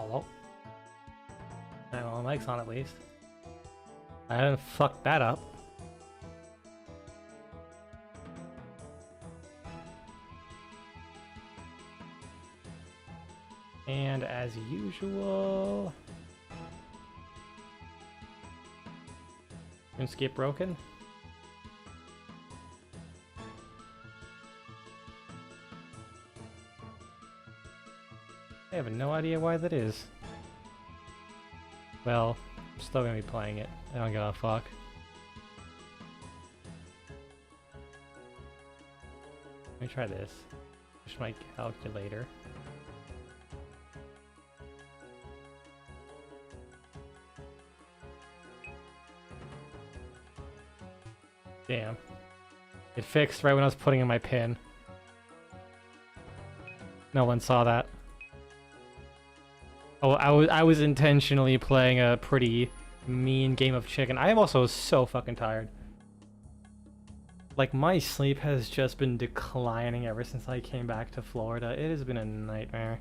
Hollow. Alright, well, my mic's on at least. I didn't fuck that up. And as usual... RuneScape broken? I have no idea why that is. Well, I'm still gonna be playing it. I don't give a fuck. Let me try this. Push my calculator. Damn. It fixed right when I was putting in my pin. No one saw that. Oh, I was intentionally playing a pretty mean game of chicken. I am also so fucking tired. Like, my sleep has just been declining ever since I came back to Florida. It has been a nightmare.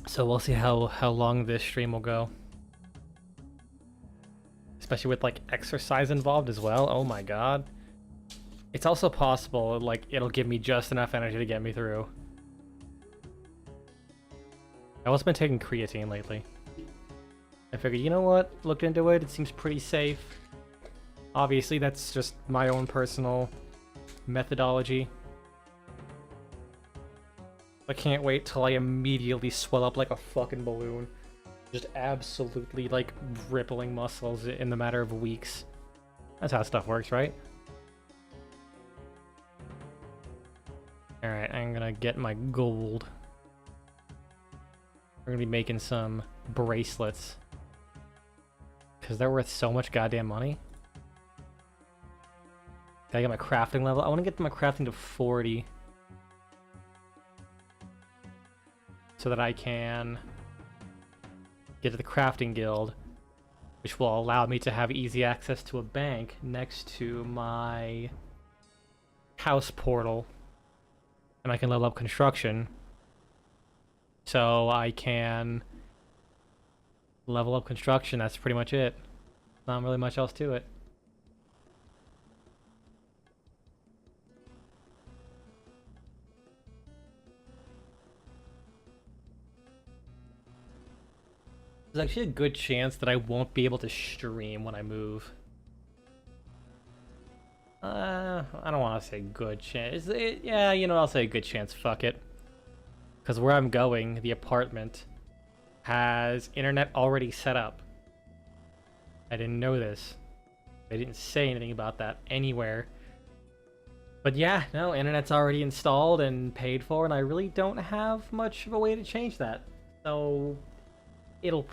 So we'll see how long this stream will go. Especially with, like, exercise involved as well. Oh my god. It's also possible, like, it'll give me just enough energy to get me through. I've also been taking creatine lately. I figured, you know what? Looked into it, it seems pretty safe. Obviously, that's just my own personal methodology. I can't wait till I immediately swell up like a fucking balloon. Just absolutely, like, rippling muscles in the matter of weeks. That's how stuff works, right? Alright, I'm gonna get my gold. We're gonna be making some bracelets. Because they're worth so much goddamn money. Gotta get my crafting level. I want to get my crafting to 40. So that I can get to the crafting guild. Which will allow me to have easy access to a bank next to my house portal. And I can level up construction. So I can level up construction, that's pretty much it. Not really much else to it. There's actually a good chance that I won't be able to stream when I move. I don't want to say good chance. Yeah, you know, I'll say a good chance. Fuck it. Because where I'm going, the apartment, has internet already set up. I didn't know this. They didn't say anything about that anywhere. But yeah, no, internet's already installed and paid for, and I really don't have much of a way to change that. So it'll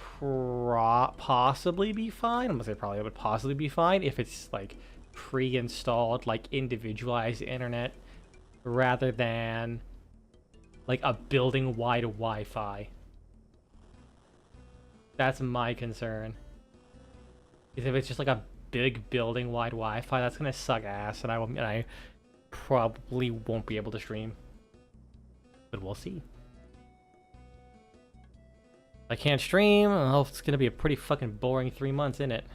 possibly be fine. I'm gonna say probably, it would possibly be fine if it's like pre-installed, like individualized internet, rather than like a building-wide Wi-Fi. That's my concern. Is if it's just like a big building-wide Wi-Fi, that's gonna suck ass, and I probably won't be able to stream. But we'll see. If I can't stream, well, it's gonna be a pretty fucking boring 3 months, isn't it?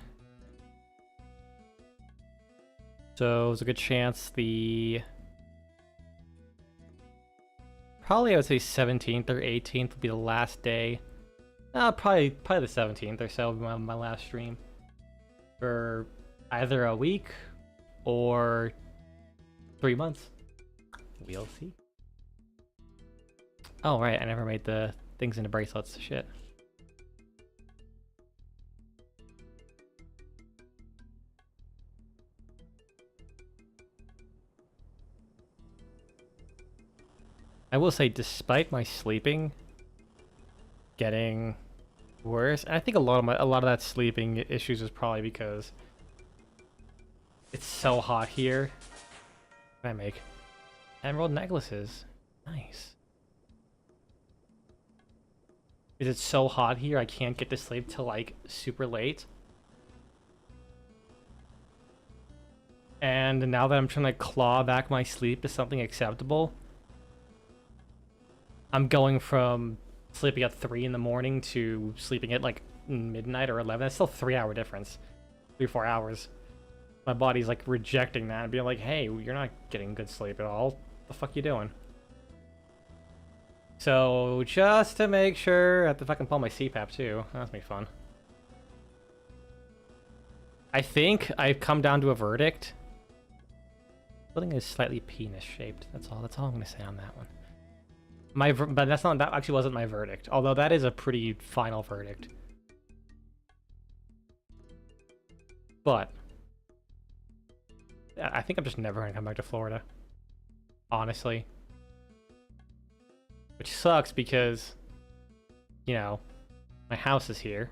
So there's a good chance probably I would say 17th or 18th would be the last day. Probably the 17th or so would be my last stream. For either a week or 3 months. We'll see. Oh right, I never made the things into bracelets. Shit. I will say, despite my sleeping getting worse, and I think a lot of that sleeping issues is probably because it's so hot here. What can I make? Emerald necklaces. Nice. Is it so hot here I can't get to sleep till like super late? And now that I'm trying to claw back my sleep to something acceptable, I'm going from sleeping at 3 in the morning to sleeping at like midnight or 11. That's still a 3-hour difference. 3-4 hours. My body's like rejecting that and being like, hey, you're not getting good sleep at all. What the fuck you doing? So just to make sure, I have to fucking pull my CPAP too. That's gonna be fun. I think I've come down to a verdict. Building is slightly penis shaped. That's all I'm gonna say on that one. But that actually wasn't my verdict. Although that is a pretty final verdict. But I think I'm just never gonna come back to Florida. Honestly. Which sucks because, you know, my house is here.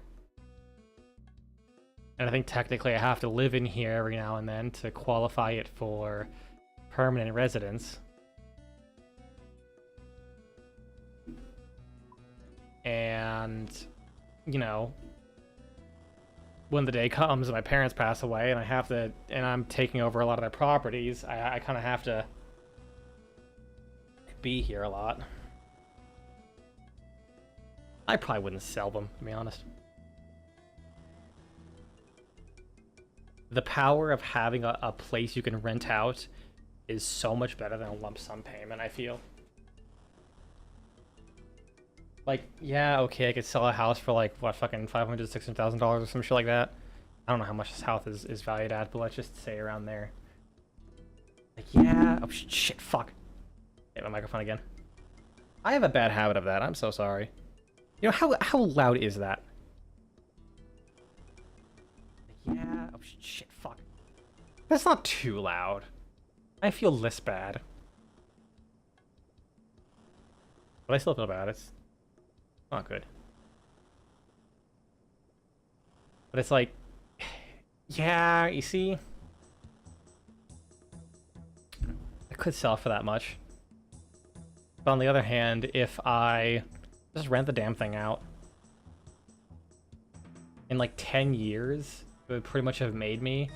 And I think technically I have to live in here every now and then to qualify it for permanent residence. And, you know, when the day comes and my parents pass away and I'm taking over a lot of their properties, I kind of have to be here a lot. I probably wouldn't sell them, to be honest. The power of having a place you can rent out is so much better than a lump sum payment, I feel. Like, yeah, okay, I could sell a house for like, what, fucking $500,000, $600,000 or some shit like that. I don't know how much this house is valued at, but let's just say around there. Like, yeah, oh shit, fuck. Hit my microphone again. I have a bad habit of that, I'm so sorry. You know, how loud is that? Like, yeah, oh shit, fuck. That's not too loud. I feel less bad. But I still feel bad, it's not good. But it's like, yeah, you see? I could sell for that much. But on the other hand, if I just rent the damn thing out, in like 10 years, it would pretty much have made me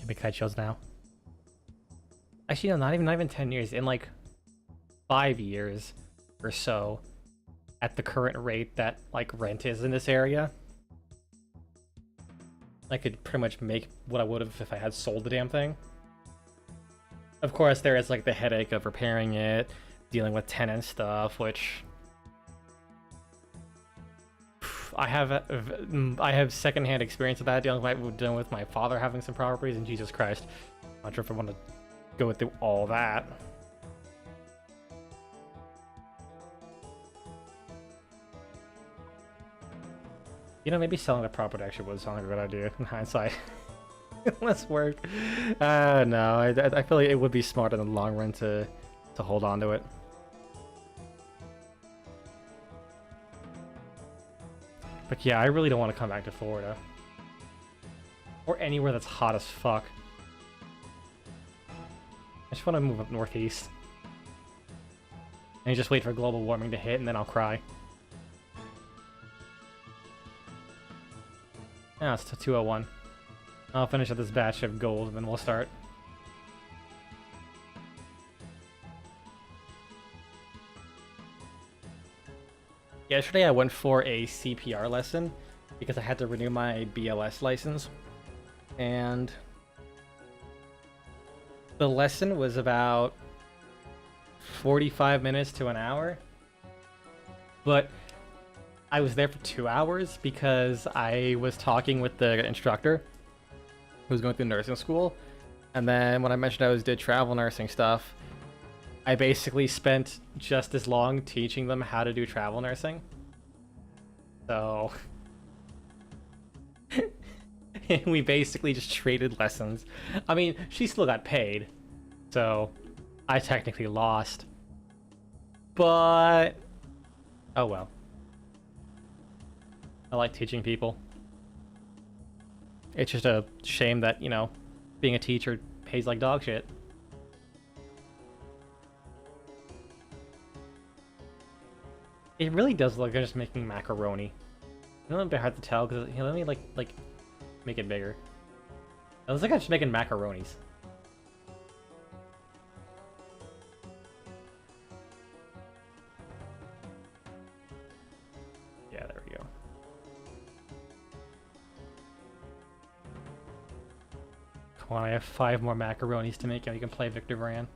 big kite shows now. Actually, no, not even 10 years. In like 5 years or so, at the current rate that like rent is in this area, I could pretty much make what I would have if I had sold the damn thing. Of course, there is like the headache of repairing it, dealing with tenant stuff, which I have secondhand experience of that, dealing with my father having some properties, and Jesus Christ, I'm not sure if I want to go through all that. You know, maybe selling the property actually would sound like a good idea in hindsight. Less work. No, I feel like it would be smart in the long run to hold on to it. But yeah, I really don't want to come back to Florida. Or anywhere that's hot as fuck. I just want to move up northeast. And just wait for global warming to hit, and then I'll cry. Yeah, it's 201. I'll finish up this batch of gold, and then we'll start. Yesterday I went for a CPR lesson because I had to renew my BLS license. And the lesson was about 45 minutes to an hour. But I was there for 2 hours because I was talking with the instructor who was going through nursing school. And then when I mentioned I did travel nursing stuff, I basically spent just as long teaching them how to do travel nursing. So we basically just traded lessons. I mean, she still got paid, so I technically lost. But oh well. I like teaching people. It's just a shame that, you know, being a teacher pays like dog shit. It really does look like I'm just making macaroni. It's a little bit hard to tell because, you know, let me like make it bigger. It looks like I'm just making macaronis. Come on, I have 5 more macaronis to make and we can play Victor Vran.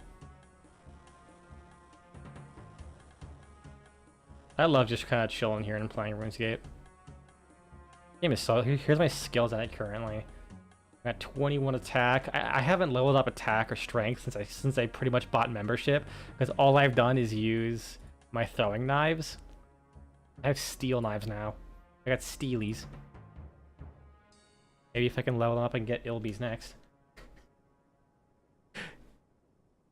I love just kind of chilling here and playing RuneScape. Game is so... Here's my skills at it currently. I got 21 attack. I haven't leveled up attack or strength since I pretty much bought membership, because all I've done is use my throwing knives. I have steel knives now. I got steelies. Maybe if I can level them up and get Ilbies next.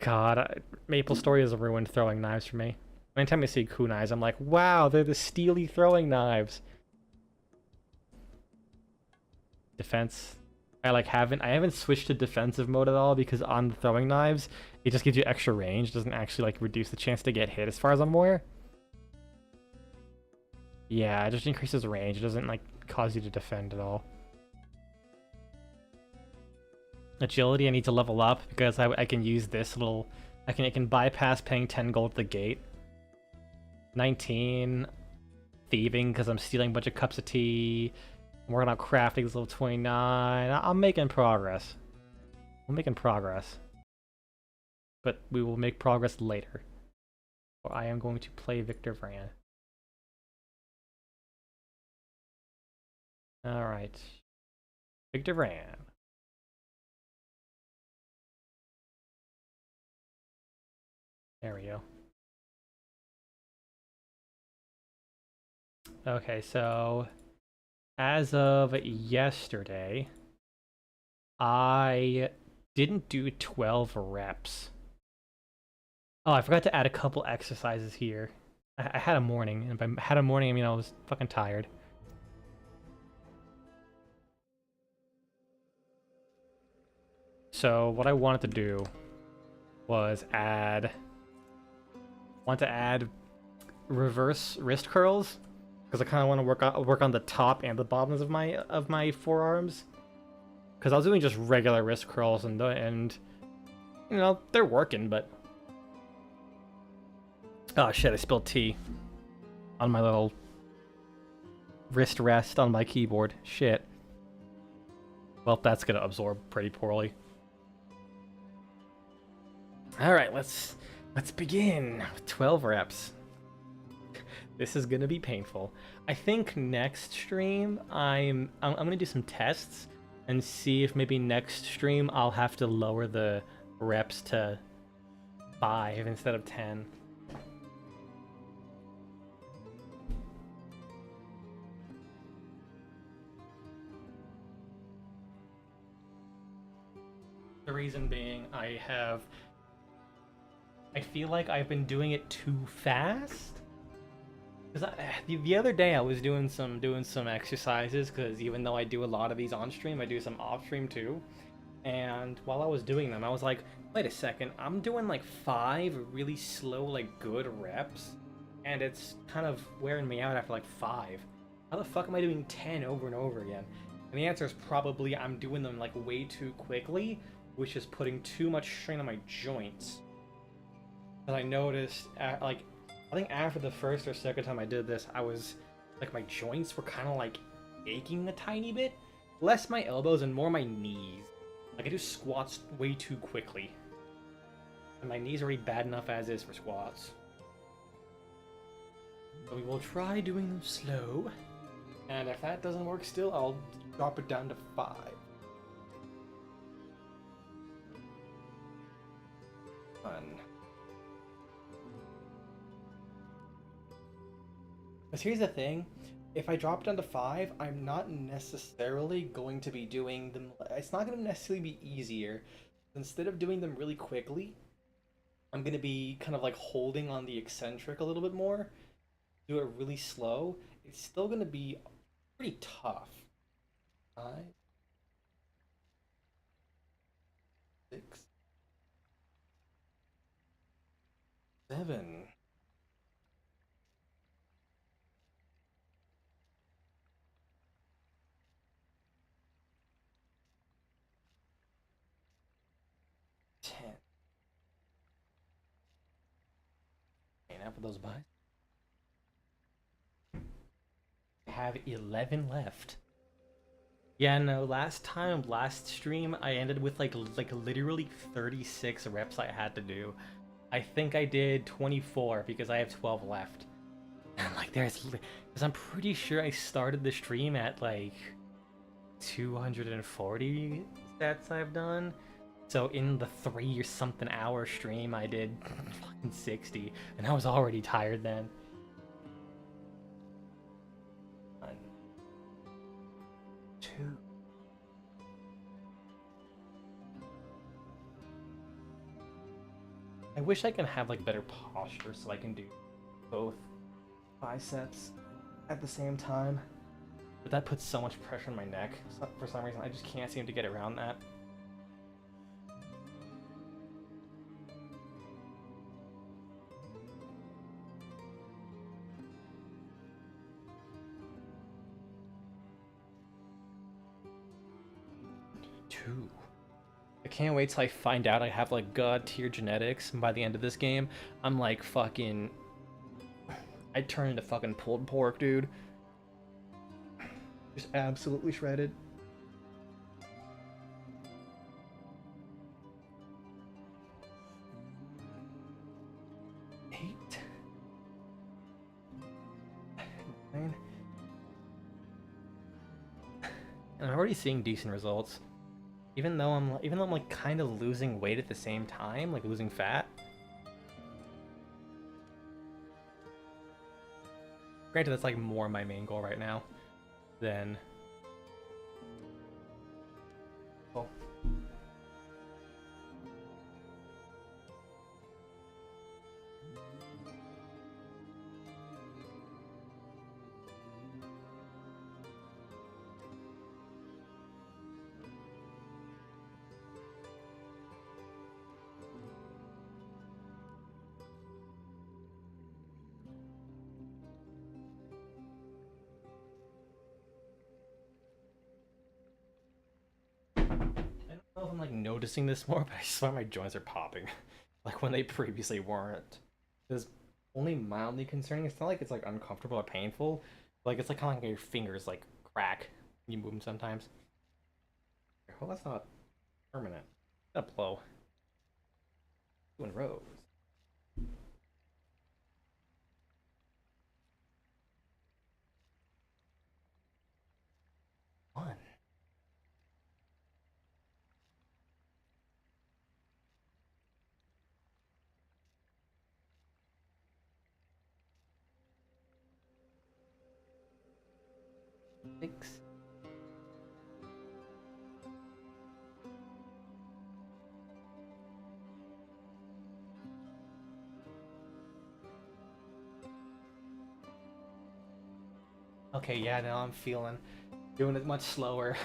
God, Maple Story is a ruined throwing knives for me. Anytime I see kunais, I'm like, wow, they're the steely throwing knives. Defense. I haven't switched to defensive mode at all, because on the throwing knives, it just gives you extra range. It doesn't actually like reduce the chance to get hit as far as I'm aware. Yeah, it just increases range. It doesn't like cause you to defend at all. Agility I need to level up because I can use this little... I can bypass paying 10 gold at the gate. 19. Thieving because I'm stealing a bunch of cups of tea. I'm working on crafting this level 29. I'm making progress. I'm making progress. But we will make progress later. Or I am going to play Victor Vran. Alright. Victor Vran. There we go. Okay, so as of yesterday, I didn't do 12 reps. Oh, I forgot to add a couple exercises here. I had a morning, and if I had a morning, I mean I was fucking tired. So what I wanted to do was add reverse wrist curls, because I kind of want to work on the top and the bottoms of my forearms. Because I was doing just regular wrist curls and you know, they're working, but oh shit, I spilled tea on my little wrist rest on my keyboard. Shit. Well, that's gonna absorb pretty poorly. All right, let's begin with 12 reps. This is gonna be painful. I think next stream I'm gonna do some tests and see if maybe next stream I'll have to lower the reps to 5 instead of 10. The reason being I feel like I've been doing it too fast. Because the other day I was doing some exercises, because even though I do a lot of these on stream, I do some off stream too. And while I was doing them, I was like, wait a second, I'm doing like 5 really slow, like good reps, and it's kind of wearing me out after like 5. How the fuck am I doing 10 over and over again? And the answer is probably I'm doing them like way too quickly, which is putting too much strain on my joints. And I noticed, like, I think after the first or second time I did this, I was, like, my joints were kind of, like, aching a tiny bit. Less my elbows and more my knees. Like, I do squats way too quickly. And my knees are already bad enough as is for squats. So we will try doing them slow. And if that doesn't work still, I'll drop it down to 5. Fun. Because here's the thing, if I drop down to 5, I'm not necessarily going to be doing them... It's not going to necessarily be easier. Instead of doing them really quickly, I'm going to be kind of like holding on the eccentric a little bit more. Do it really slow. It's still going to be pretty tough. 5, 6, 7... 10. Okay, now for those buys. I have 11 left. Yeah, no, last stream, I ended with like literally 36 reps I had to do. I think I did 24 because I have 12 left. And like because I'm pretty sure I started the stream at like 240 stats I've done. So in the 3 or something hour stream, I did fucking 60, and I was already tired then. One, two. I wish I can have like better posture so I can do both biceps at the same time. But that puts so much pressure on my neck for some reason. I just can't seem to get around that. Two. I can't wait till I find out I have like god tier genetics, and by the end of this game, I'm like fucking. I turn into fucking pulled pork, dude. Just absolutely shredded. 8, 9. And I'm already seeing decent results. Even though I'm like kind of losing weight at the same time, like losing fat. Granted, that's like more my main goal right now than. Well, I don't know if I'm like noticing this more, but I swear my joints are popping, like when they previously weren't. It's only mildly concerning. It's not like it's like uncomfortable or painful. Like it's like kind of like your fingers like crack when you move them sometimes. Well, that's not permanent. Up low. Doing rows. 1. 6. Okay, yeah, now I'm doing it much slower.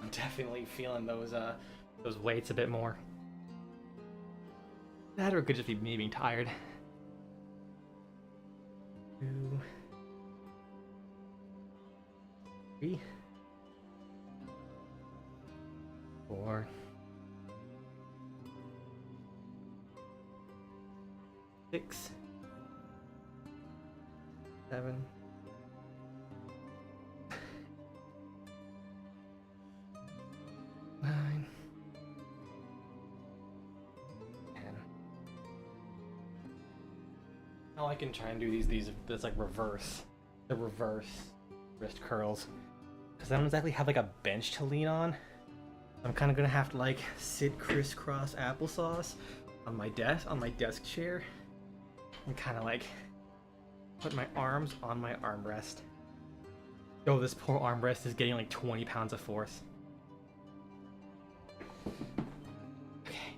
I'm definitely feeling those weights a bit more. That or it could just be me being tired. 2, 3, 4, 6, 7, 9, 10. Now I can try and do this like the reverse wrist curls, because I don't exactly have like a bench to lean on. I'm kind of gonna have to like sit crisscross applesauce on my desk chair, and kind of like put my arms on my armrest. Oh, this poor armrest is getting like 20 pounds of force. Okay.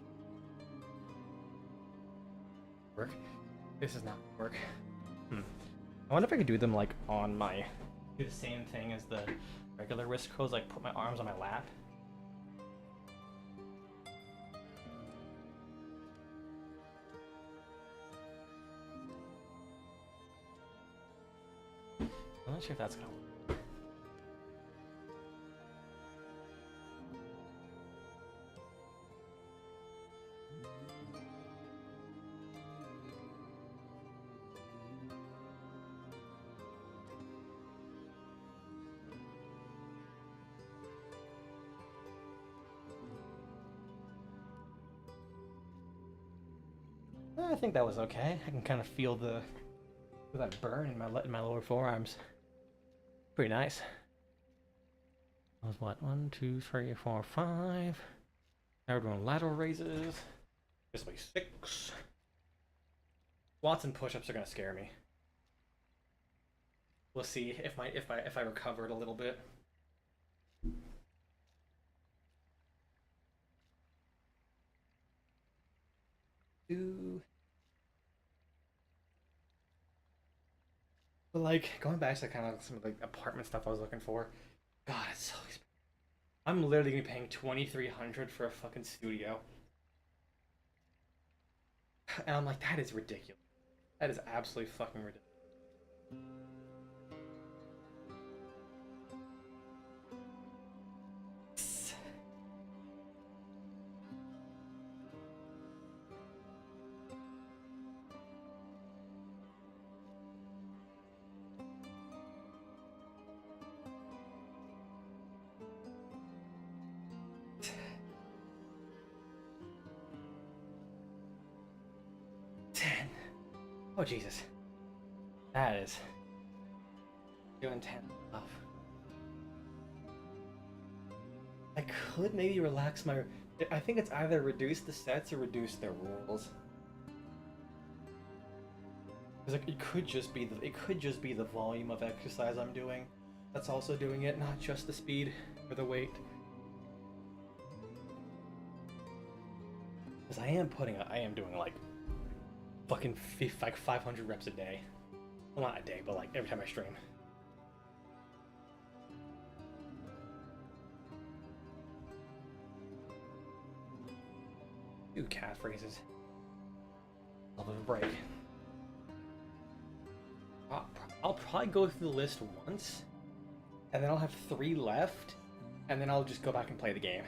Work? This is not work. I wonder if I could do them like do the same thing as the regular wrist curls, like put my arms on my lap. I'm not sure if that's gonna work. I think that was okay. I can kind of feel that burn in my lower forearms. Pretty nice. That was what? 1, 2, 3, 4, 5. Now we're doing lateral raises. This will be 6. Squats and push-ups are gonna scare me. We'll see if I recovered a little bit. But like going back to kind of some of the apartment stuff I was looking for. God, it's so expensive. I'm literally gonna be paying $2,300 for a fucking studio, and I'm like, that is ridiculous. That is absolutely fucking ridiculous. Oh Jesus, that is doing 10 stuff. I could maybe relax my. I think it's either reduce the sets or reduce their rules. Because like, it could just be the volume of exercise I'm doing that's also doing it, not just the speed or the weight. Because I am doing like fucking like 500 reps a day. Well, not a day, but like every time I stream. Do calf raises. A little bit of a break. I'll probably go through the list once, and then I'll have 3 left, and then I'll just go back and play the game.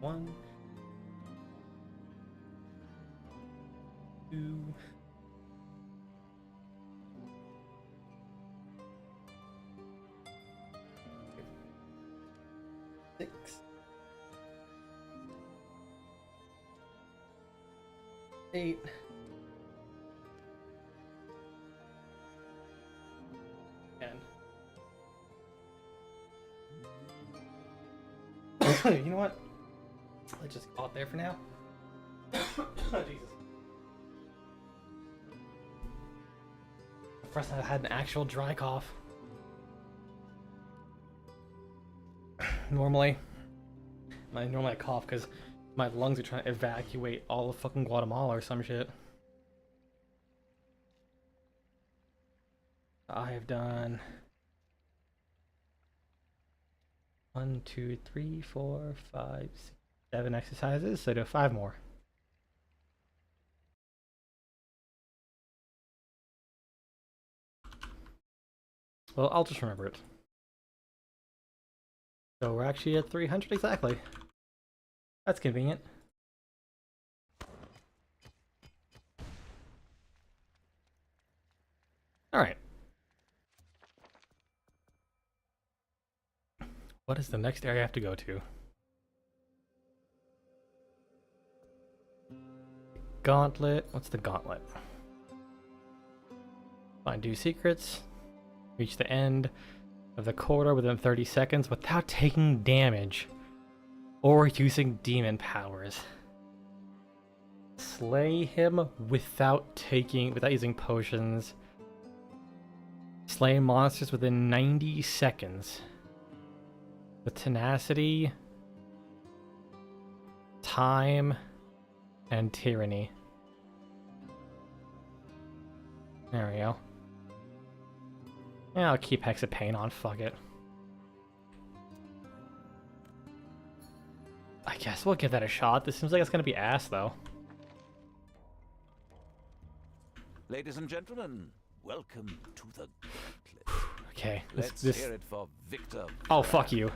1, 2, 6, 8, 10. You know what? Let's just call it there for now. Oh, Jesus. First time I've had an actual dry cough. Normally I cough because my lungs are trying to evacuate all of fucking Guatemala or some shit. I have done 1, 2, 3, 4, 5, 6, 7 exercises, so I do 5 more. Well, I'll just remember it. So we're actually at 300 exactly. That's convenient. Alright. What is the next area I have to go to? Gauntlet. What's the gauntlet? Find 2 secrets. Reach the end of the corridor within 30 seconds without taking damage or using demon powers. Slay him without using potions. Slay monsters within 90 seconds. With tenacity, time, and tyranny. There we go. Yeah, I'll keep Hexapain on, fuck it. I guess we'll give that a shot. This seems like it's gonna be ass, though. Ladies and gentlemen, welcome to the Gauntlet. Okay, Let's hear it for Victor. Oh, Vran, fuck you.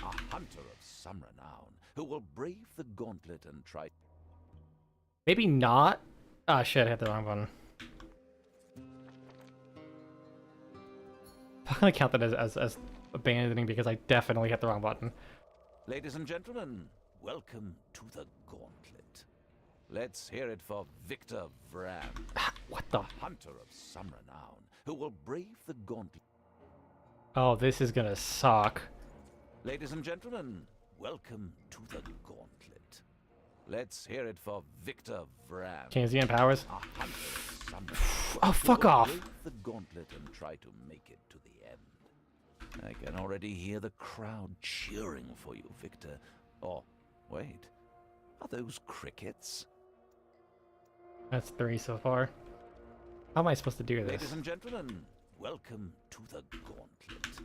a hunter of some renown, who will brave the gauntlet and try... Maybe not. Ah, shit, I hit the wrong button. I'm gonna count that as abandoning because I definitely hit the wrong button. Ladies and gentlemen, welcome to the Gauntlet. Let's hear it for Victor Vran, What the? hunter of some renown, who will brave the Gauntlet. Oh, this is gonna suck. Ladies and gentlemen, welcome to the Gauntlet. Let's hear it for Victor Vran, Keynesian powers. a hunter of some Oh, who fuck will off. brave the Gauntlet and try to make it to the end. I can already hear the crowd cheering for you, Victor. Oh, wait. Are those crickets? That's 3 so far. How am I supposed to do this? Ladies and gentlemen, welcome to the Gauntlet.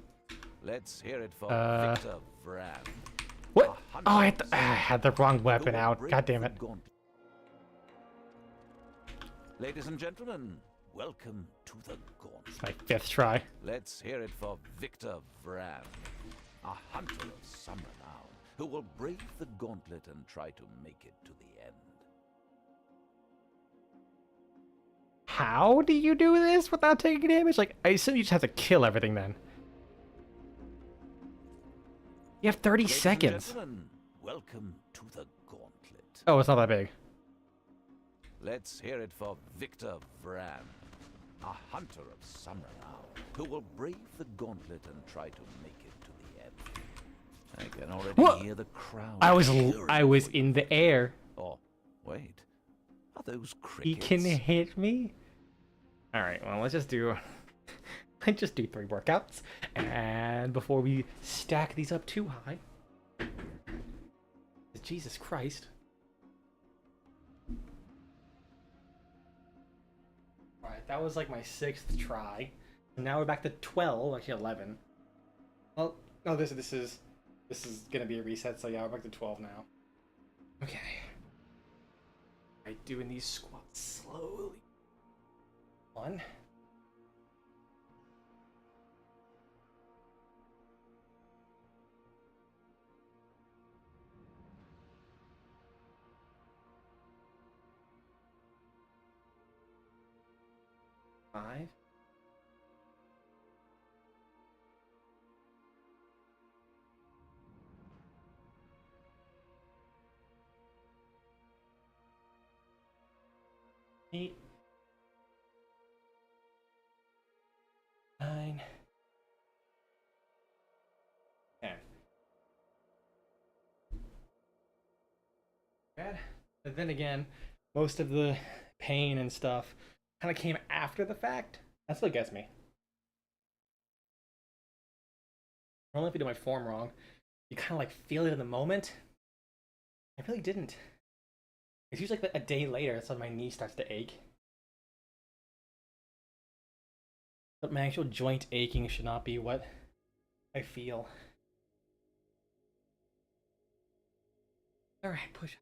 Let's hear it for Uh, Victor Vran. What? Oh, I had the wrong weapon out. God damn it. Ladies and gentlemen, welcome to the Gauntlet. It's my 5th try. Let's hear it for Victor Vran, a hunter of some renown, who will brave the Gauntlet and try to make it to the end. How do you do this without taking damage? Like, I assume you just have to kill everything then. You have 30 Ladies and seconds. gentlemen, welcome to the Gauntlet. Oh, it's not that big. Let's hear it for Victor Vran, a hunter of some renown, who will brave the Gauntlet and try to make it to the end. I can already What? hear the crowd. I was cheering for you. in the air. Oh, wait. Are those He crickets? can hit me. All right, well, let's just do 3 workouts, and before we stack these up too high. Jesus Christ. All right, that was like my 6th try. And now we're back to 12, actually 11. Well, no, this is gonna be a reset, so yeah, we're back to 12 now. Okay. Right, doing these squats slowly. 1. 5. 8. 9. 10. Bad. But then again, most of the pain and stuff kind of came after the fact. That still gets me. Only if you do my form wrong. You kind of like feel it in the moment. I really didn't. It's usually like a day later, that's when my knee starts to ache. But my actual joint aching should not be what I feel. Alright, push.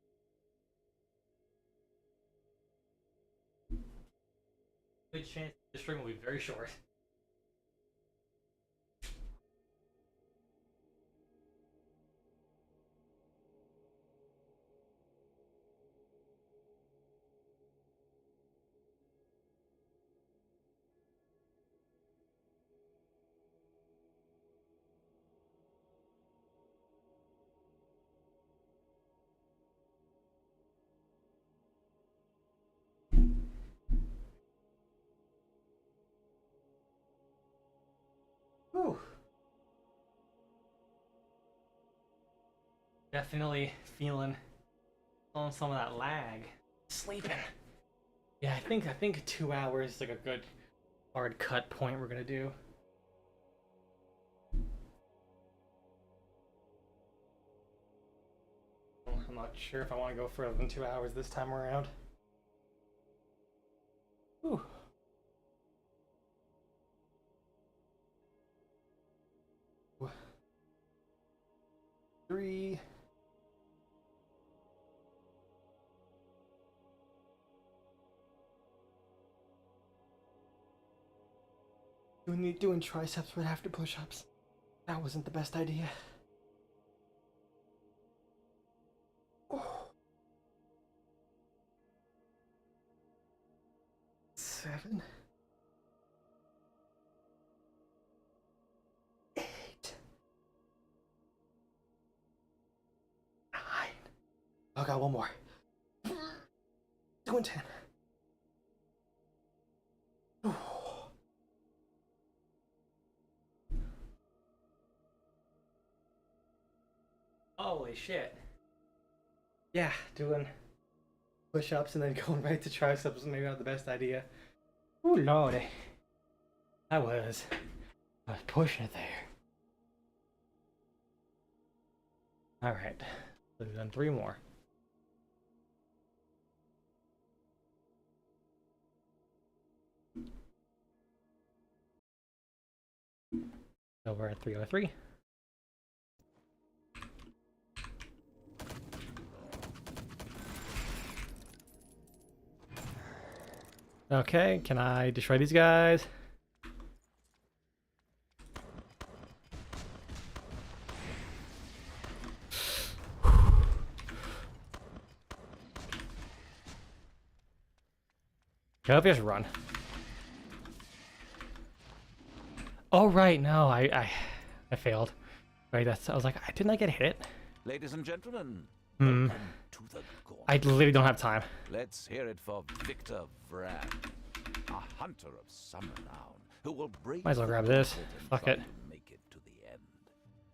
Good chance this stream will be very short. Whew. Definitely feeling some of that lag. Sleeping. Yeah, I think 2 hours is like a good hard cut point we're gonna do. I'm not sure if I want to go further than 2 hours this time around. Whew. Three. Doing triceps right after push-ups. That wasn't the best idea. Oh. 7. 8. 9. Oh god, one more. 2 and 10. Holy shit. Yeah, doing push-ups and then going right to triceps was maybe not the best idea. Oh lordy. I was pushing it there. Alright. So we've done 3 more. So we're at 303. Okay, can I destroy these guys? I hope you just run. Oh right, no, I failed. Right, I was like, didn't I get hit? Ladies and gentlemen, Hmm. welcome to the gauntlet. I literally don't have time. Let's hear it for Victor Vran, a hunter of summer renown, who will brave Might as well the grab this. gauntlet and Fuck try it. to make it to the end.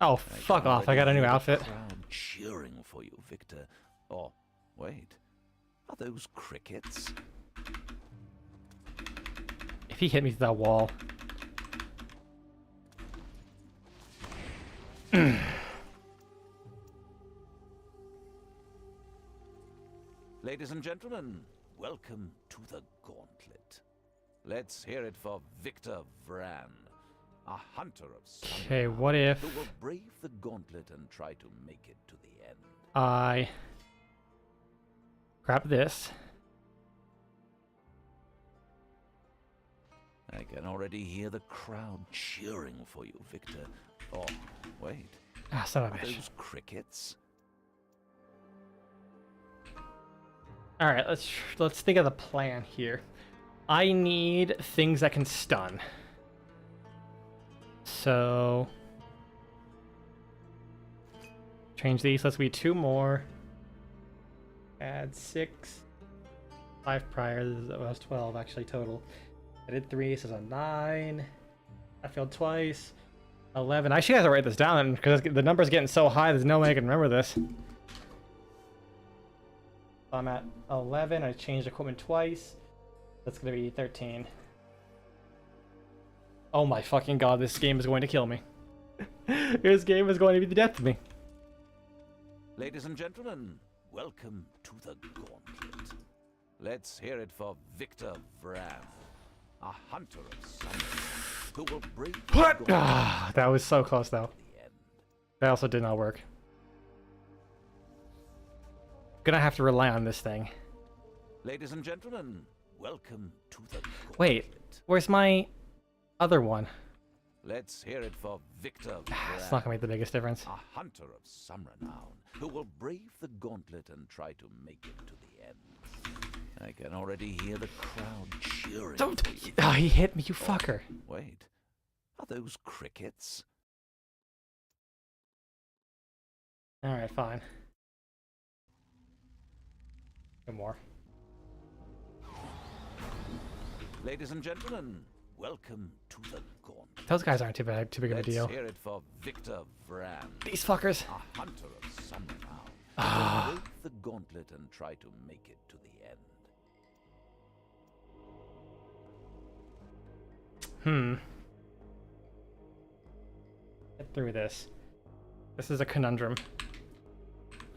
Oh, I fuck can off. I got a already new hear the outfit. crowd cheering for you, Victor. Oh, wait. Are those crickets? If he hit me through that wall. Ladies and gentlemen, welcome to the gauntlet. Let's hear it for Victor Vran, a hunter of summer Okay, what if who will brave the gauntlet and try to make it to the end. I grab this? I can already hear the crowd cheering for you, Victor. Oh, wait. Ah, son of a Are bitch. those crickets? All right, let's think of the plan here. I need things that can stun. So change these. Let's be 2 more. Add 6. 5 prior. That was 12 actually total. I did 3, so it's a 9. I failed twice. 11. I should have to write this down because the number's getting so high. There's no way I can remember this. I'm at 11. I changed equipment twice. That's gonna be 13. Oh my fucking god, this game is going to kill me. This game is going to be the death of me. Ladies and gentlemen, welcome to the gauntlet. Let's hear it for Victor Vran, a hunter of summer who will brave the What? gauntlet Ah, that was so close though. to the end. That also did not work. Gonna have to rely on this thing. Ladies and gentlemen, welcome to the gauntlet. Wait, where's my other one? Let's hear it for Victor It's not Vran, gonna make the biggest difference. a hunter of some renown, who will brave the gauntlet and try to make it to the end. I can already hear the crowd cheering. Don't. for you. Oh, he hit me, you fucker. Wait, are those crickets? All right, fine. 2 more. Ladies and gentlemen, welcome to the gauntlet. Those guys aren't too big of a Let's deal. hear it for Victor Vran, These fuckers. a hunter of some renown, who Ah. will break the gauntlet and try to make it to the end. Get through this. This is a conundrum.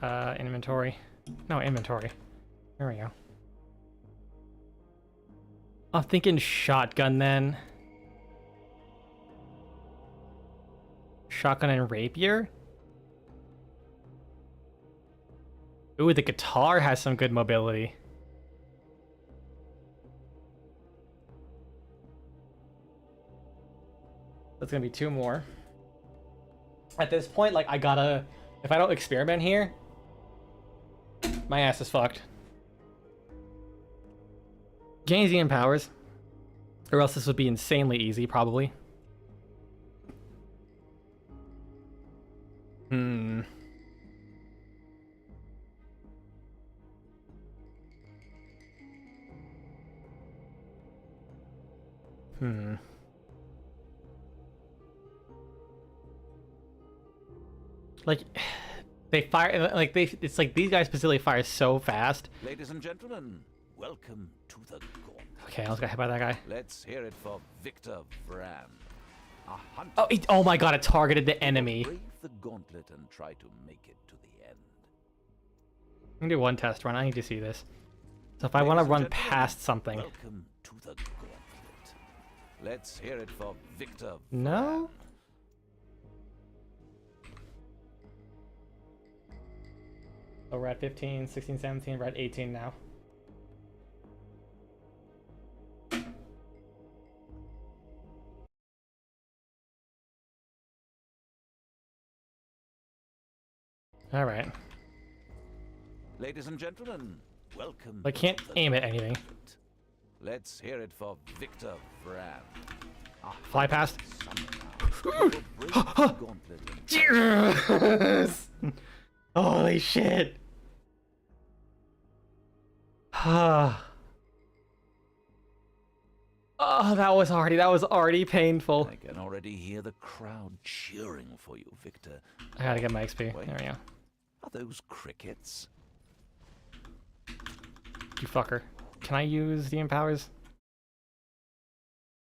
Inventory. No, inventory. There we go. I'm thinking shotgun then. Shotgun and rapier? Ooh, the guitar has some good mobility. That's gonna be 2 more. At this point, like, I gotta... If I don't experiment here, my ass is fucked. Keynesian powers. Or else this would be insanely easy, probably. Hmm. Like, they fire, like, it's like these guys specifically fire so fast. Ladies and gentlemen, welcome to the gauntlet. Okay, I almost got hit by that guy. Let's hear it for Victor Vran. A hunter. Oh, oh my god, it targeted the enemy. Brave the gauntlet and try to make it to the end. I'm gonna do one test run. I need to see this. So if I want to run past something. Welcome to the gauntlet. Let's hear it for Victor. No? Oh, we're at 15, 16, 17, we're at 18 now. All right. Ladies and gentlemen, welcome. I can't aim at anything. Let's hear it for Victor Vran. Fly past. Yes! Holy shit. Oh, that was already painful. I can already hear the crowd cheering for you, Victor. I gotta get my XP. Wait. There we go. Are those crickets? You fucker. Can I use the empowers?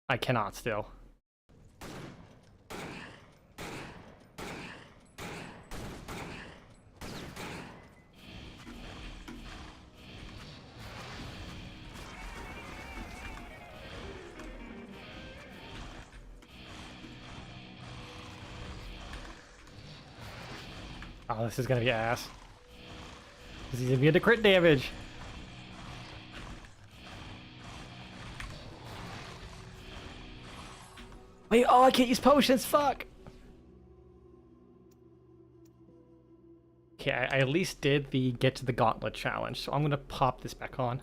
I cannot still. Oh, this is gonna be ass. This is gonna be into crit damage. Wait, oh, I can't use potions, fuck! Okay, I at least did the get to the gauntlet challenge, so I'm gonna pop this back on.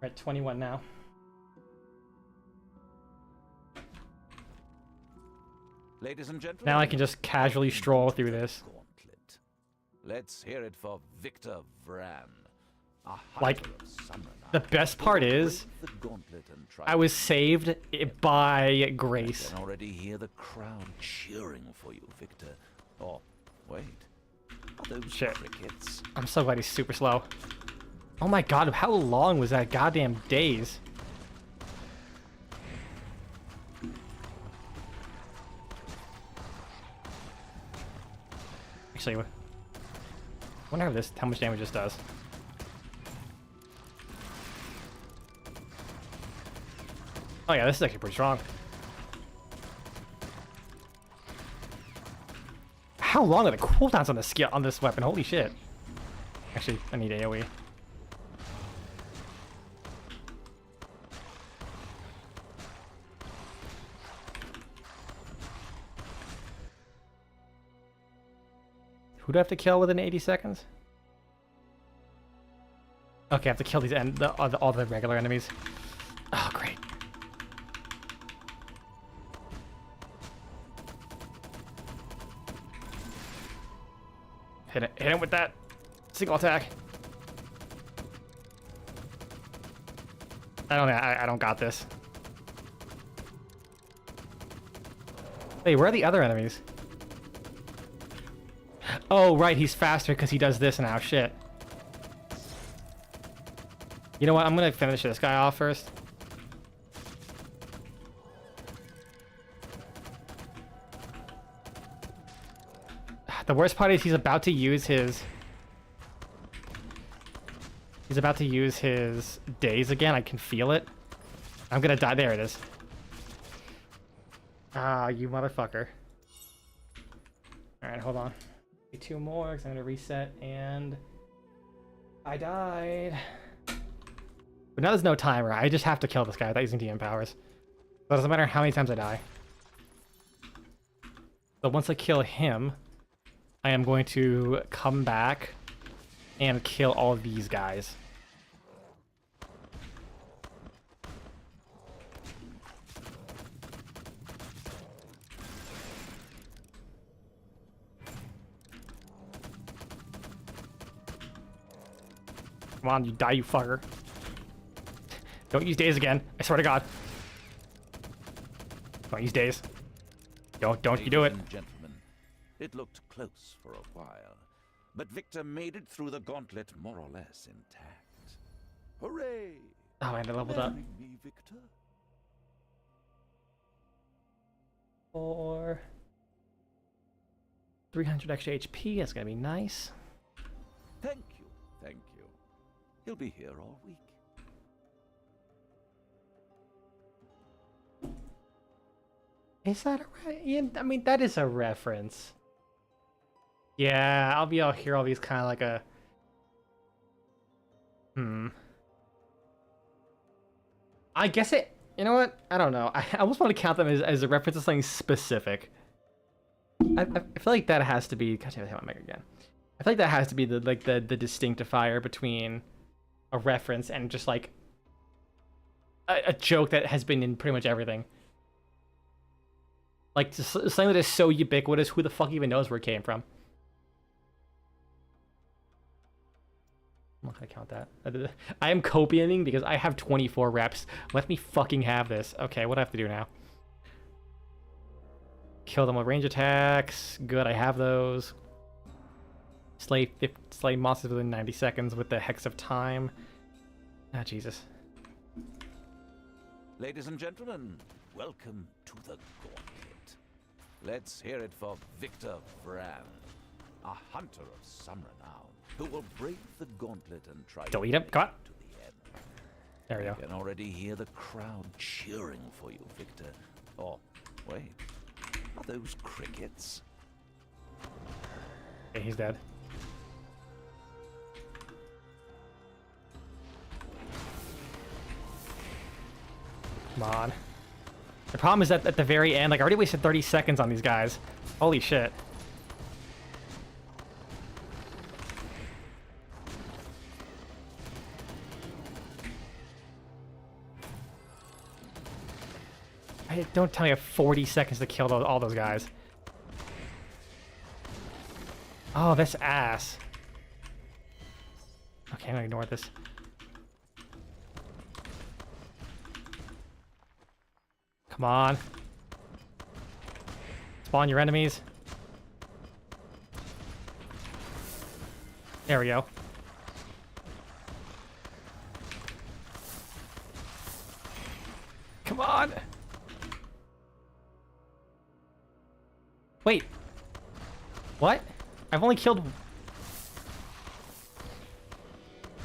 We're at 21 now. Ladies and gentlemen, Now I can just casually stroll through this. Gauntlet. Let's hear it for Victor Vran. Like, the best part is, I was saved by grace. I can already hear the crowd cheering for you, Victor. Oh, wait. Are those Shit. crickets? I'm so glad he's super slow. Oh my god, how long was that goddamn daze? Actually, I wonder if how much damage this does. Oh yeah, this is actually pretty strong. How long are the cooldowns on this skill on this weapon? Holy shit! Actually, I need AOE. Who do I have to kill within 80 seconds? Okay, I have to kill these all the regular enemies. Oh, great. Hit him with that single attack. I don't got this. Wait, where are the other enemies? Oh, right, he's faster because he does this now. Shit. You know what? I'm gonna finish this guy off first. The worst part is he's about to use his... He's about to use his daze again. I can feel it. I'm gonna die. There it is. Ah, you motherfucker. Alright, hold on. Two more, because I'm gonna reset, and... I died. But now there's no timer. I just have to kill this guy without using DM powers. So it doesn't matter how many times I die. So once I kill him, I am going to come back and kill all of these guys. Come on, you die, you fucker. Don't use days again. I swear to God. Don't use days. Don't you do it. Ladies and gentlemen, it looked close for a while, but Victor made it through the gauntlet more or less intact. Hooray! Oh man, I leveled up. Marry me, Victor. For 300 extra HP, that's gonna be nice. Thank you, thank you. He'll be here all week. Is that yeah, I mean, that is a reference. Yeah, I'll hear all these kind of like a... I guess it... You know what? I don't know. I almost want to count them as a reference to something specific. I feel like that has to be... God damn it, I hit my mic again. I feel like that has to be the distinctifier between a reference and just like a joke that has been in pretty much everything. Like, something that is so ubiquitous, who the fuck even knows where it came from? I'm not gonna count that. I am copying because I have 24 reps. Let me fucking have this. Okay, what do I have to do now? Kill them with range attacks. Good, I have those. Slay monsters within 90 seconds with the Hex of Time. Ah, Jesus. Ladies and gentlemen, welcome to the gauntlet. Let's hear it for Victor Vran, a hunter of some renown, who will break the gauntlet and try Delete to him. Come on. to the end. There we go. I can already hear the crowd cheering for you, Victor. Oh, wait. Are those crickets? Okay, he's dead. Come on. The problem is that at the very end, like, I already wasted 30 seconds on these guys. Holy shit. Don't tell me I have 40 seconds to kill all those guys. Oh, that's ass. Okay, I'm gonna ignore this. Come on. Spawn your enemies. There we go. Come on. Wait. What? I've only killed...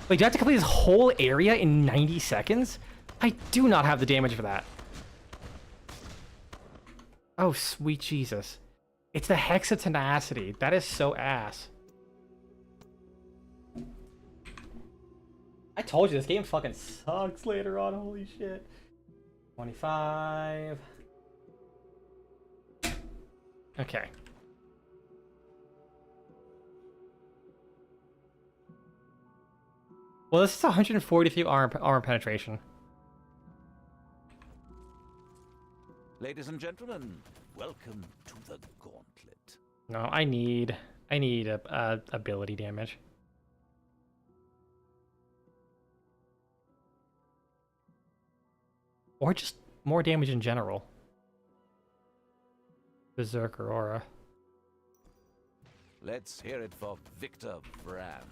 Wait, do I have to complete this whole area in 90 seconds? I do not have the damage for that. Oh, sweet Jesus. It's the Hex of Tenacity. That is so ass. I told you, this game fucking sucks later on. Holy shit. 25. Okay. Well, this is 143 armor penetration. Ladies and gentlemen, welcome to the gauntlet. No, I need a ability damage. Or just more damage in general. Berserker aura. Let's hear it for Victor Vran,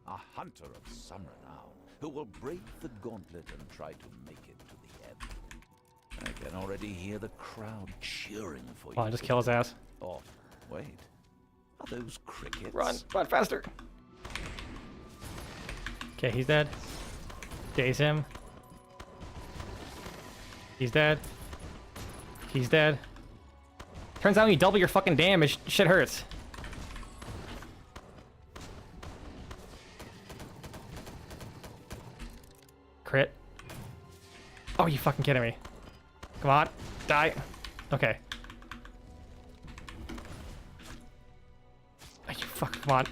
a hunter of some renown, who will break the gauntlet and try to make it to the end. I can already hear the crowd cheering for you. Oh, just kill his ass. Oh, wait. Are those crickets? Run faster. Okay, he's dead. Daze him. He's dead. He's dead. Turns out when you double your fucking damage, shit hurts. Crit. Oh, you fucking kidding me. Come on. Die. Okay. Oh, you fuck. Come on.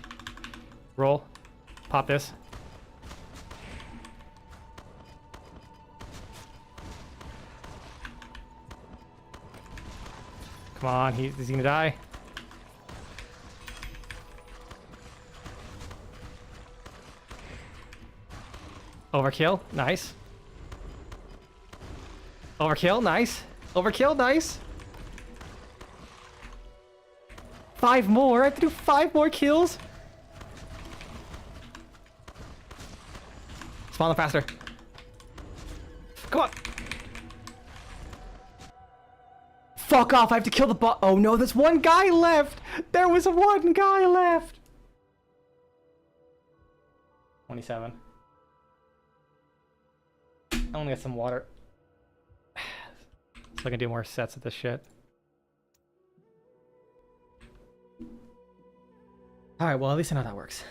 Roll. Pop this. Come on. Is he gonna die? Overkill, nice. Overkill, nice. Overkill, nice. 5 more. I have to do 5 more kills. Spawn them faster. Come on. Fuck off. I have to kill the bot. Oh no, there's one guy left. There was one guy left. 27. I want to get some water. So I can do more sets of this shit. Alright, well, at least I know how that works.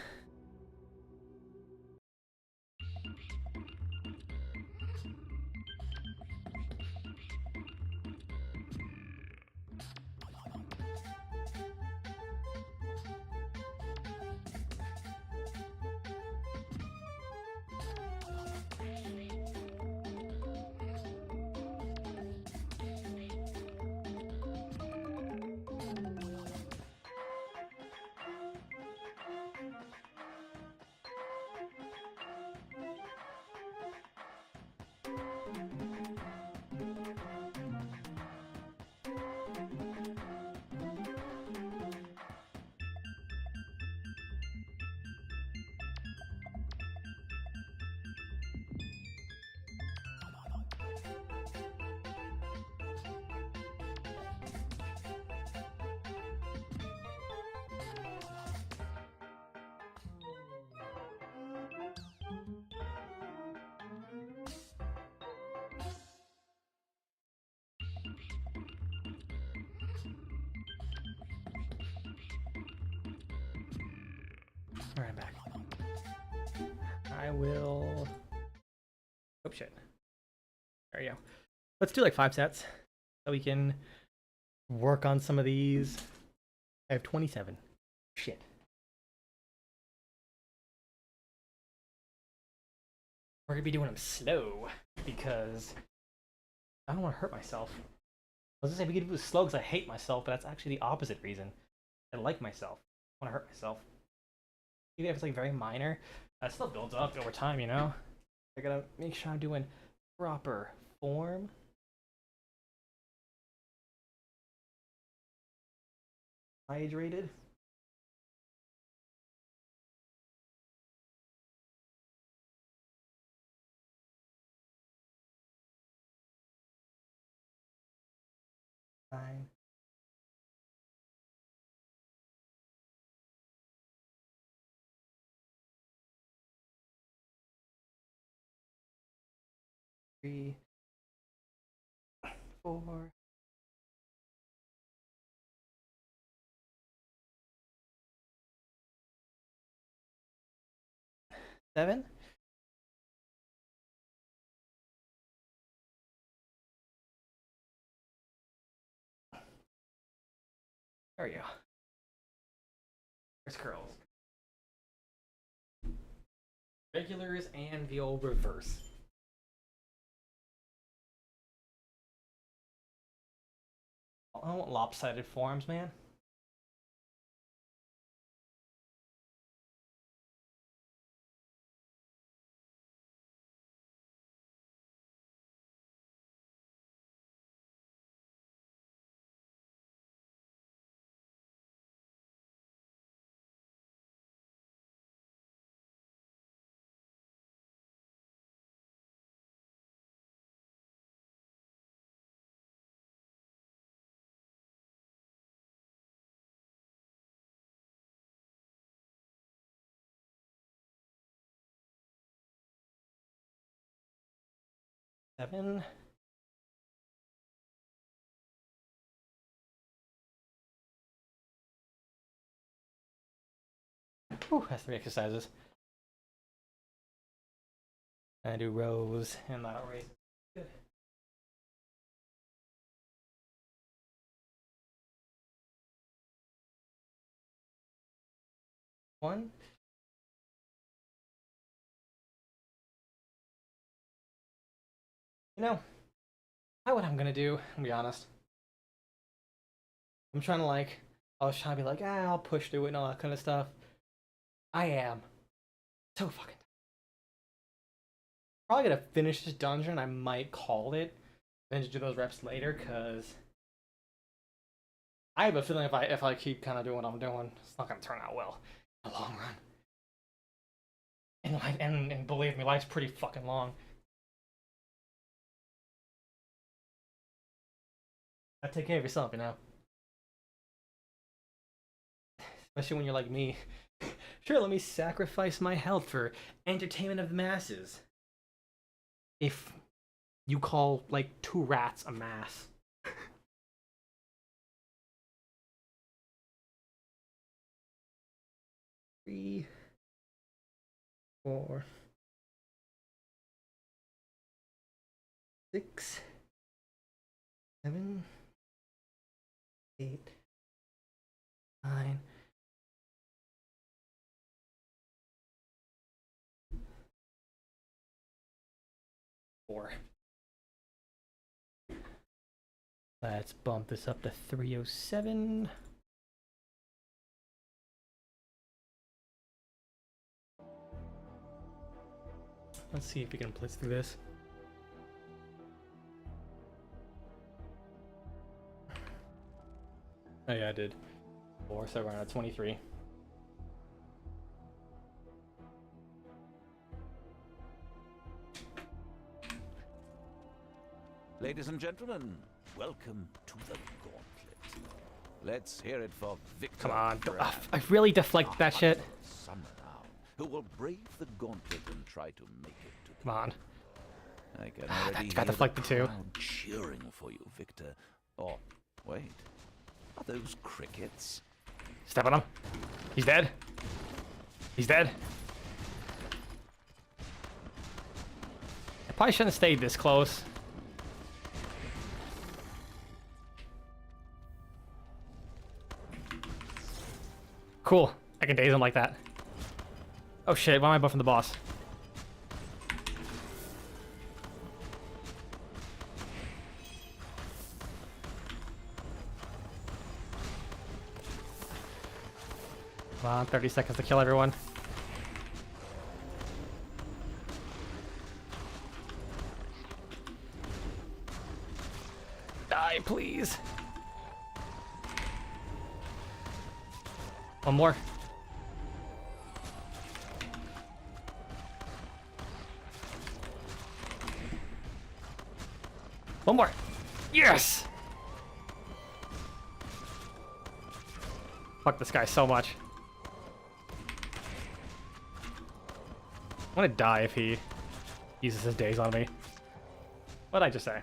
Alright, I'm back. I will... Oh shit. There you go. Let's do like 5 sets so we can work on some of these. I have 27. Shit. We're gonna be doing them slow because I don't want to hurt myself. I was gonna say we could do it slow because I hate myself, but that's actually the opposite reason. I like myself. I want to hurt myself. Even if it's like very minor, it still builds up over time, you know? I gotta make sure I'm doing proper form. Hydrated. Fine. Three, 4. 7. There we go. There's curls. Regulars and the old reverse. I don't want lopsided forms, man. Seven. Whew, that's 3 exercises. And I do rows and lateral raises. Good. One. You know, what I'm gonna do, I'll be honest. I'm trying to I was trying to be like, I'll push through it and all that kind of stuff. I am so fucking Probably gonna finish this dungeon. I might call it, then just do those reps later, cause I have a feeling if I keep kind of doing what I'm doing, it's not gonna turn out well in the long run. And believe me, life's pretty fucking long. Take care of yourself, you know. Especially when you're like me. Sure, let me sacrifice my health for entertainment of the masses. If you call, like, 2 rats a mass. 3, 4, 6, 7, 8, 9. Let's bump this up to 307. Let's see if we can blitz through this. Oh yeah, I did. 4, so we're at 23. Ladies and gentlemen, welcome to the Gauntlet. Let's hear it for Victor. Come on, Vran, I really deflect that shit. Summer now, who will brave the Gauntlet and try to make it to the Come on. I can already That's got hear deflected the too. crowd cheering for you, Victor. Oh, wait. Are those crickets? Step on him. He's dead. He's dead. I probably shouldn't have stayed this close. Cool. I can daze him like that. Oh shit, why am I buffing the boss? Come on, 30 seconds to kill everyone. Die, please. One more. One more. Yes! Fuck this guy so much. I'm gonna die if he uses his daze on me. What'd I just say?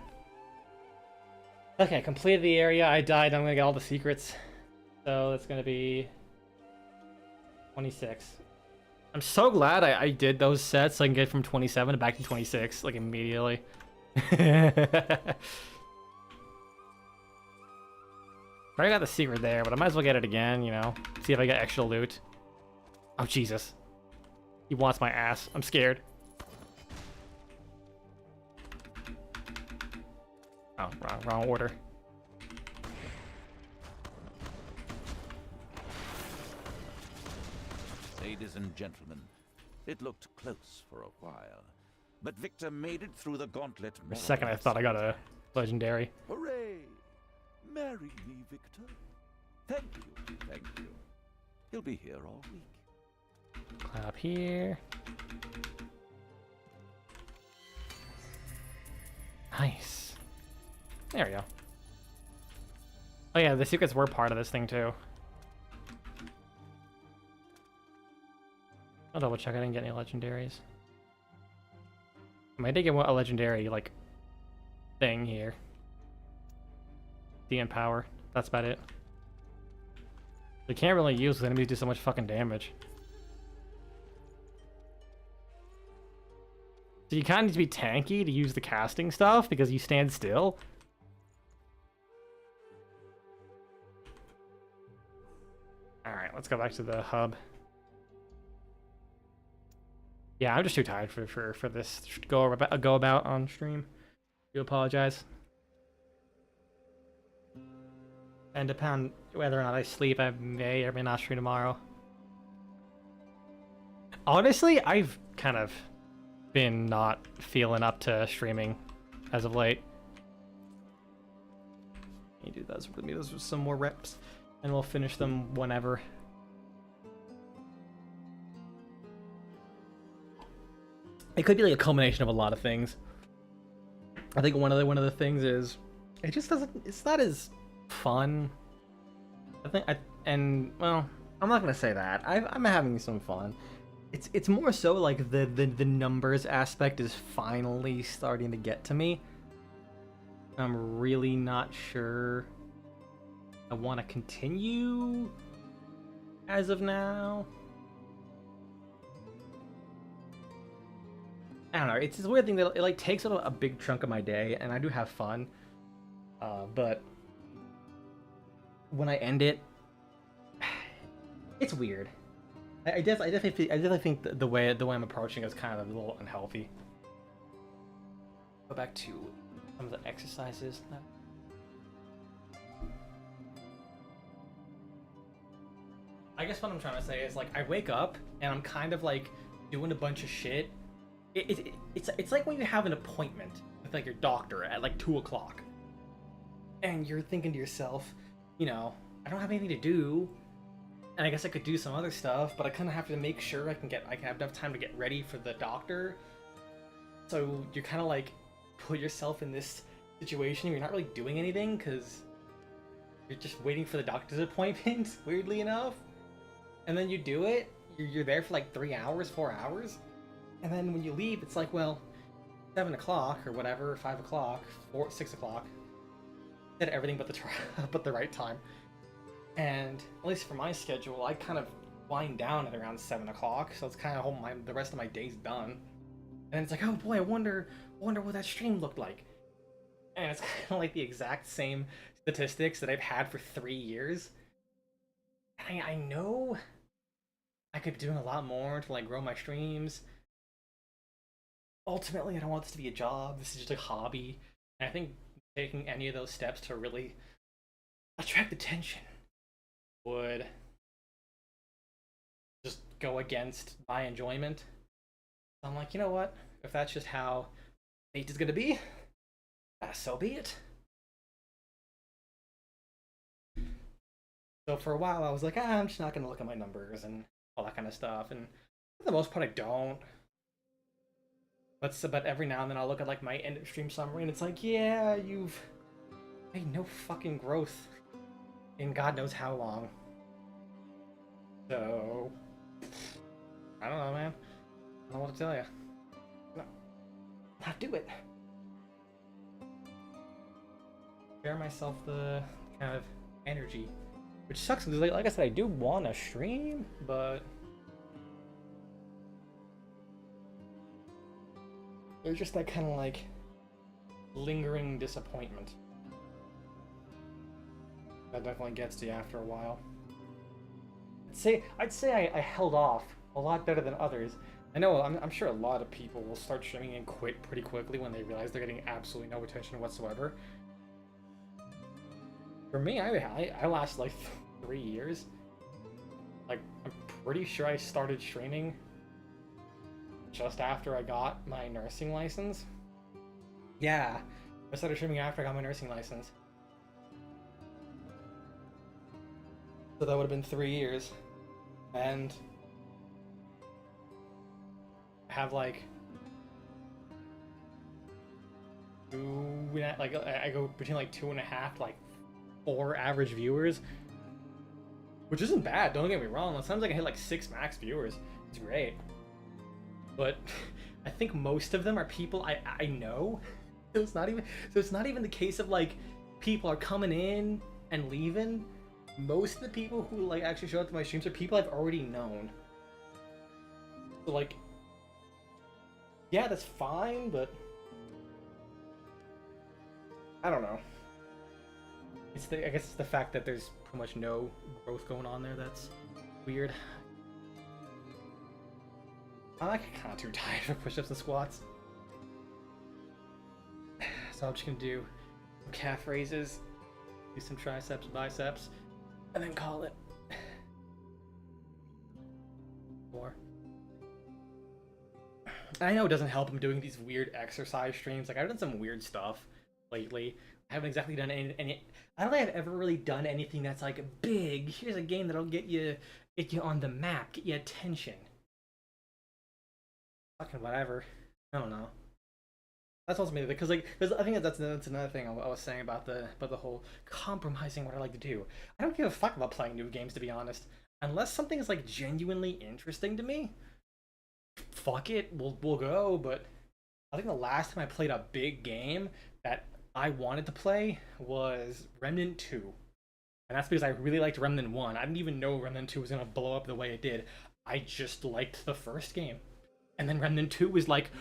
Okay, completed the area. I died. I'm gonna get all the secrets. So it's gonna be 26. I'm so glad I did those sets so I can get from 27 back to 26, like, immediately. I already got the secret there, but I might as well get it again, you know? See if I get extra loot. Oh, Jesus. He wants my ass. I'm scared. Oh, wrong order. Ladies and gentlemen, it looked close for a while, but Victor made it through the Gauntlet. For a second, I thought I got a legendary. Hooray! Marry me, Victor. Thank you, thank you. He'll be here all week. Up here. Nice. There we go. Oh yeah, the secrets were part of this thing too. I'll double check. I didn't get any legendaries. I did get a legendary, like, thing here. DM power. That's about it. They can't really use the enemies do so much fucking damage. So you kind of need to be tanky to use the casting stuff because you stand still. Alright, let's go back to the hub. Yeah, I'm just too tired for this go about on stream. Do apologize. And depend whether or not I sleep, I may or may not stream tomorrow. Honestly, I've kind of been not feeling up to streaming as of late. You do those with me. Those are some more reps, and we'll finish them whenever. It could be like a culmination of a lot of things. I think one of the things is it just doesn't. It's not as fun. Well, I'm not gonna say that. I'm having some fun. It's more so like the numbers aspect is finally starting to get to me. I'm really not sure I want to continue as of now. I don't know. It's this weird thing that it like takes up a big chunk of my day, and I do have fun. But when I end it, it's weird. I definitely think the way I'm approaching it is kind of a little unhealthy. Go back to some of the exercises now. I guess what I'm trying to say is like I wake up and I'm kind of like doing a bunch of shit. It's like when you have an appointment with like your doctor at like 2 o'clock, and you're thinking to yourself, you know, I don't have anything to do, and I guess I could do some other stuff, but I kind of have to make sure I can have enough time to get ready for the doctor. So you're kind of like put yourself in this situation where you're not really doing anything because you're just waiting for the doctor's appointment, weirdly enough. And then you do it, you're there for like 3 hours, 4 hours, and then when you leave, it's like, well, 7 o'clock or whatever, 5 o'clock, 6 o'clock, did everything but but the right time. And at least for my schedule, I kind of wind down at around 7 o'clock, so it's kind of the rest of my day's done. And it's like, oh boy, I wonder what that stream looked like. And it's kind of like the exact same statistics that I've had for 3 years. And I know I could be doing a lot more to like grow my streams. Ultimately, I don't want this to be a job. This is just a hobby. And I think taking any of those steps to really attract attention would just go against my enjoyment. I'm like, you know what? If that's just how fate is gonna be, so be it. So for a while, I was like, I'm just not gonna look at my numbers and all that kind of stuff. And for the most part, I don't. But every now and then, I'll look at like my end of stream summary, and it's like, yeah, you've made no fucking growth in God knows how long. So I don't know, man. I don't know what to tell you. No, not do it. Spare myself the kind of energy, which sucks because, like I said, I do want to stream, but there's just that kind of like lingering disappointment that definitely gets to you after a while. I'd say I held off a lot better than others. I know I'm sure a lot of people will start streaming and quit pretty quickly when they realize they're getting absolutely no attention whatsoever. For me, I lasted like 3 years. Like, I'm pretty sure I started streaming just after I got my nursing license. Yeah, I started streaming after I got my nursing license. So that would have been 3 years. And I have like I go between like 2.5 to like 4 average viewers, which isn't bad, don't get me wrong. Sometimes I can hit like 6 max viewers. It's great. But I think most of them are people I know. So it's not even the case of like people are coming in and leaving. Most of the people who like actually show up to my streams are people I've already known. So like, yeah, that's fine, but I don't know. I guess it's the fact that there's pretty much no growth going on there that's weird. I'm like kind of too tired for push-ups and squats. So I'm just gonna do some calf raises, do some triceps, biceps, and then call it. More. I know it doesn't help him doing these weird exercise streams. Like I've done some weird stuff lately. I haven't exactly done any. I don't think I've ever really done anything that's like big. Here's a game that'll get you on the map, get you attention. Fucking whatever. I don't know. That's also maybe because I think that's another thing I was saying about the whole compromising what I like to do. I don't give a fuck about playing new games, to be honest, unless something is like genuinely interesting to me. Fuck it, we'll go. But I think the last time I played a big game that I wanted to play was Remnant 2, and that's because I really liked Remnant 1. I didn't even know Remnant 2 was gonna blow up the way it did. I just liked the first game, and then Remnant 2 was like.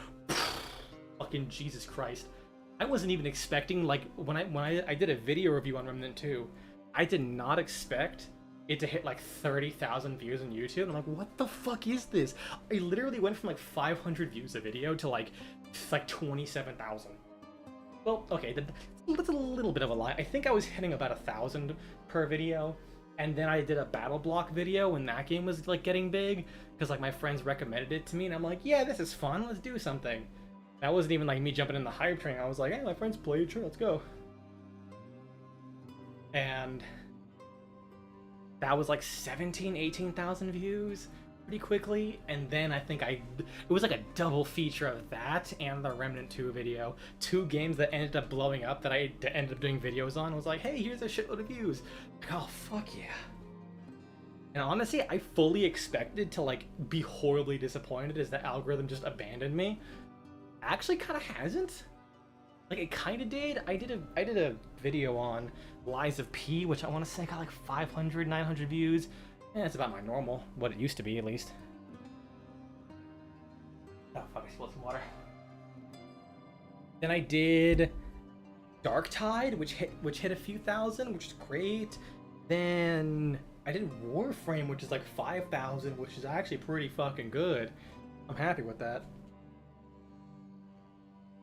Fucking Jesus Christ. I wasn't even expecting, like, when I did a video review on Remnant 2, I did not expect it to hit like 30,000 views on YouTube. I'm like, what the fuck is this? I literally went from like 500 views a video to like 27,000. Well, okay, that's a little bit of a lie. I think I was hitting about 1,000 per video, and then I did a battle block video when that game was like getting big, because like my friends recommended it to me, and I'm like, yeah, this is fun, let's do something. That wasn't even like me jumping in the hype train. I was like, hey, my friends played, sure, let's go. And that was like 18,000 views pretty quickly. And then I think it was like a double feature of that and the Remnant 2 video. Two games that ended up blowing up that I ended up doing videos on. I was like, hey, here's a shitload of views. Like, oh, fuck yeah. And honestly, I fully expected to like be horribly disappointed as the algorithm just abandoned me. Actually kind of hasn't. Like it kind of did. I did a video on Lies of P, which I want to say got like 500 900 views. And that's about my normal, what it used to be at least. Oh fuck, I spilled some water. Then I did Dark Tide, which hit a few thousand, which is great. Then I did Warframe, which is like 5,000, which is actually pretty fucking good. I'm happy with that.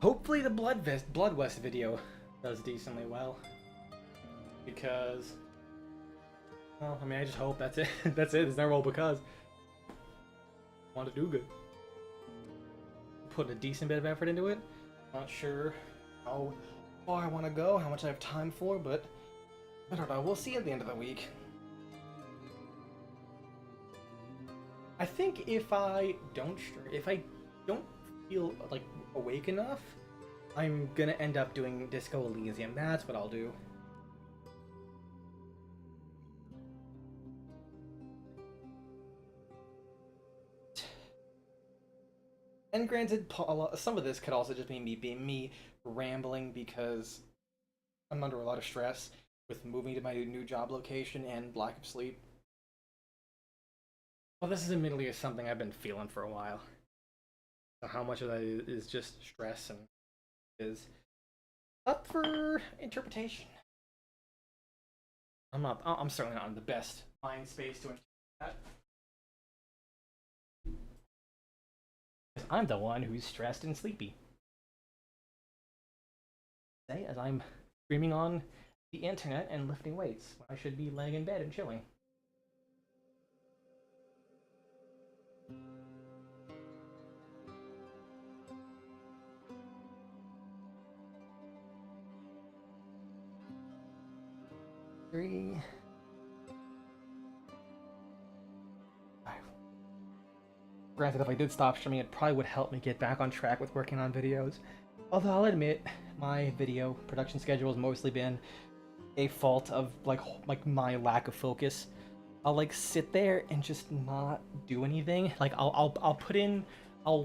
Hopefully the Blood West video does decently well, because, well, I mean, I just hope that's it. That's it. There's no role because I want to do good. Put a decent bit of effort into it. Not sure how far I want to go, how much I have time for, but I don't know. We'll see at the end of the week. I think if I don't feel like awake enough, I'm gonna end up doing Disco Elysium. That's what I'll do. And granted, some of this could also just be me rambling because I'm under a lot of stress with moving to my new job location and lack of sleep. Well, this is admittedly something I've been feeling for a while. So how much of that is just stress and is up for interpretation. I'm certainly not in the best mind space to interpret that. I'm the one who's stressed and sleepy. As I'm streaming on the internet and lifting weights when I should be laying in bed and chilling. Three. Granted, if I did stop streaming, it probably would help me get back on track with working on videos. Although I'll admit, my video production schedule has mostly been a fault of like my lack of focus. I'll like sit there and just not do anything. Like I'll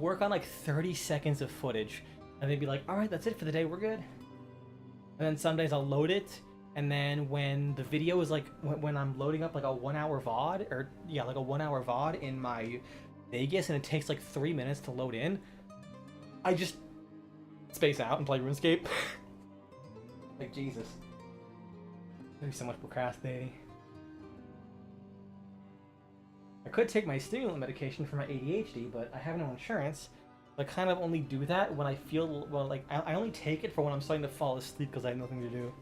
work on like 30 seconds of footage, and they'd be like, all right, that's it for the day, we're good. And then some days I'll load it, and then when the video is like when I'm loading up like a 1 hour VOD, or yeah, like a 1 hour VOD in my Vegas, and it takes like 3 minutes to load in, I just space out and play RuneScape. Like Jesus, there's so much procrastinating. I could take my stimulant medication for my ADHD, but I have no insurance. I kind of only do that when I feel, well, like I only take it for when I'm starting to fall asleep because I have nothing to do.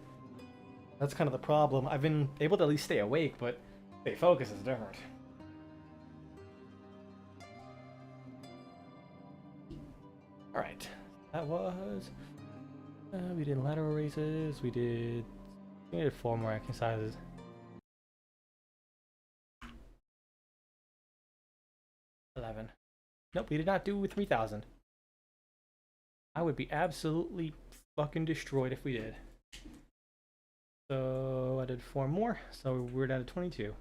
That's kind of the problem. I've been able to at least stay awake, but stay focused is different. Alright, that was... we did lateral raises, we did 4 more exercises. Nope, we did not do 3,000. I would be absolutely fucking destroyed if we did. So I did 4 more, so we're down to 22.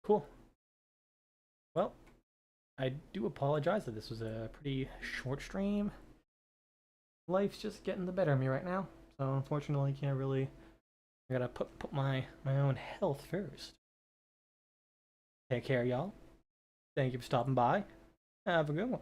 Cool. Well, I do apologize that this was a pretty short stream. Life's just getting the better of me right now, so unfortunately can't really... I gotta put my own health first. Take care, y'all. Thank you for stopping by. Have a good one.